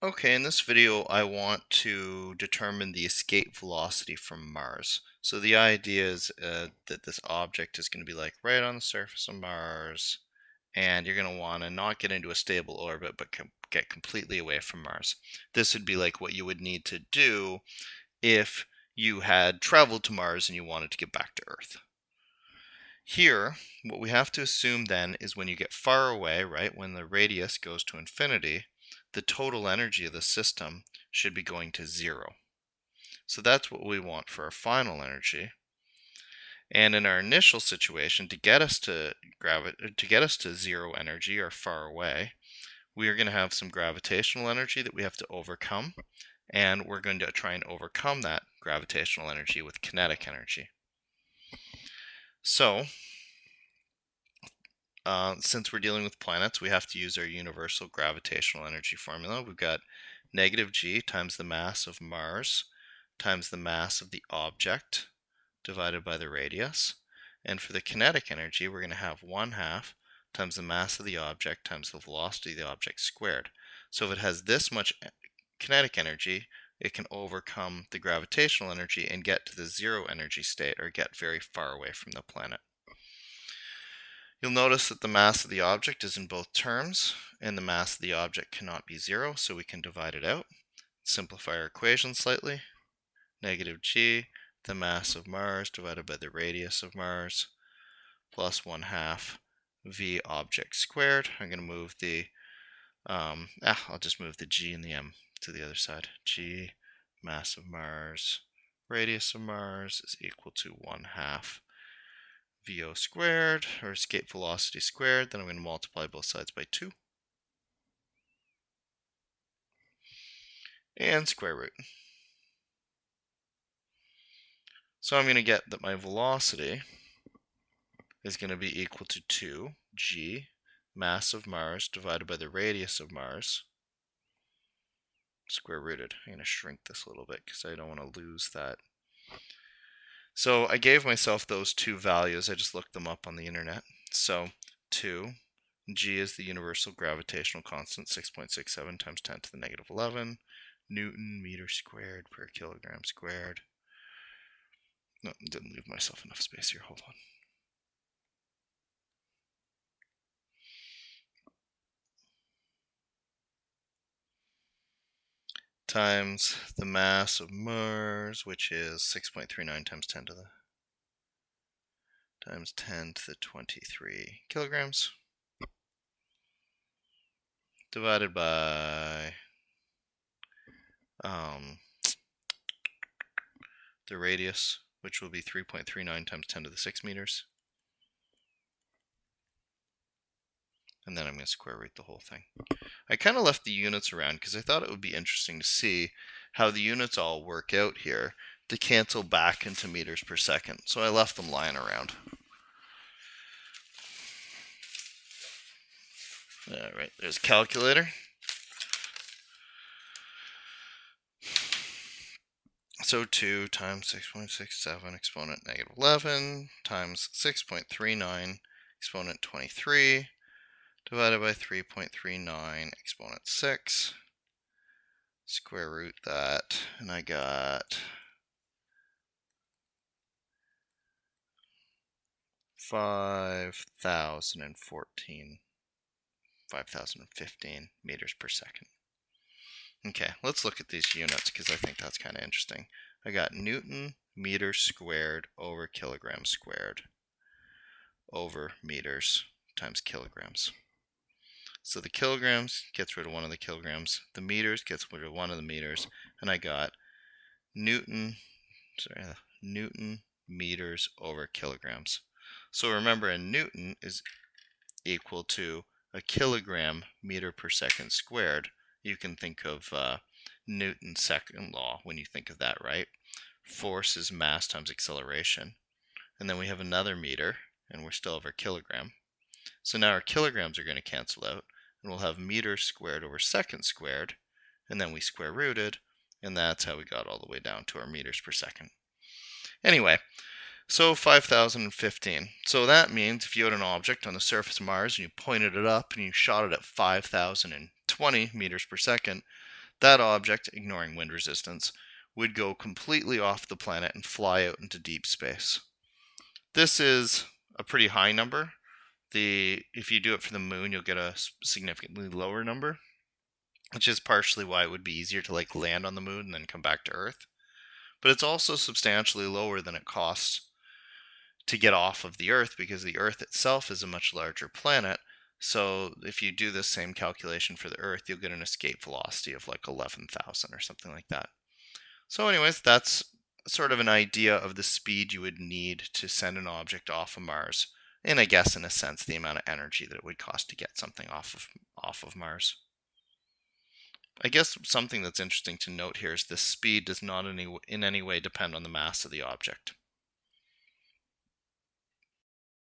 Okay, in this video I want to determine the escape velocity from Mars. So the idea is that this object is going to be like right on the surface of Mars, and you're going to want to not get into a stable orbit but get completely away from Mars. This would be like what you would need to do if you had traveled to Mars and you wanted to get back to Earth. Here, what we have to assume then is when you get far away, right, when the radius goes to infinity, the total energy of the system should be going to zero. So that's what we want for our final energy. And in our initial situation, to get us to zero energy or far away, we are going to have some gravitational energy that we have to overcome, and we're going to try and overcome that gravitational energy with kinetic energy. So since we're dealing with planets, we have to use our universal gravitational energy formula. We've got negative g times the mass of Mars times the mass of the object divided by the radius. And for the kinetic energy, we're going to have 1/2 times the mass of the object times the velocity of the object squared. So if it has this much kinetic energy, it can overcome the gravitational energy and get to the zero energy state, or get very far away from the planet. You'll notice that the mass of the object is in both terms, and the mass of the object cannot be zero, so we can divide it out. Simplify our equation slightly. Negative g, the mass of Mars divided by the radius of Mars, plus 1/2 v object squared. I'm going to move the, I'll just move the g and the m to the other side. G, mass of Mars, radius of Mars is equal to 1/2 VO squared, or escape velocity squared. Then I'm going to multiply both sides by 2. And square root. So I'm going to get that my velocity is going to be equal to 2g, mass of Mars divided by the radius of Mars, square rooted. I'm going to shrink this a little bit because I don't want to lose that. So I gave myself those two values. I just looked them up on the internet. So 2, g is the universal gravitational constant, 6.67 times 10 to the negative 11 Newton meter squared per kilogram squared. No, didn't leave myself enough space here. Hold on. Times the mass of Mars, which is 6.39 times 10 to the times 10 to the 23 kilograms, divided by the radius, which will be 3.39 times 10 to the 6 meters. And then I'm going to square root the whole thing. I kind of left the units around because I thought it would be interesting to see how the units all work out here to cancel back into meters per second. So I left them lying around. All right, there's a calculator. So 2 times 6.67 exponent negative 11 times 6.39 exponent 23 divided by 3.39 exponent 6. Square root that, and I got 5,015 meters per second. Okay, let's look at these units because I think that's kind of interesting. I got Newton meters squared over kilograms squared over meters times kilograms. So the kilograms gets rid of one of the kilograms, the meters gets rid of one of the meters, and I got Newton meters over kilograms. So remember, a Newton is equal to a kilogram meter per second squared. You can think of Newton's second law when you think of that, right? Force is mass times acceleration. And then we have another meter, and we're still over kilogram. So now our kilograms are going to cancel out, and we'll have meters squared over seconds squared, and then we square rooted, and that's how we got all the way down to our meters per second. Anyway, so 5,015. So that means if you had an object on the surface of Mars and you pointed it up and you shot it at 5,020 meters per second, that object, ignoring wind resistance, would go completely off the planet and fly out into deep space. This is a pretty high number. If you do it for the moon, you'll get a significantly lower number, which is partially why it would be easier to land on the moon and then come back to Earth. But it's also substantially lower than it costs to get off of the Earth, because the Earth itself is a much larger planet. So if you do the same calculation for the Earth, you'll get an escape velocity of 11,000 or something like that. So anyways, that's sort of an idea of the speed you would need to send an object off of Mars, and I guess in a sense the amount of energy that it would cost to get something off of Mars. I guess something that's interesting to note here is this speed does not in any way depend on the mass of the object.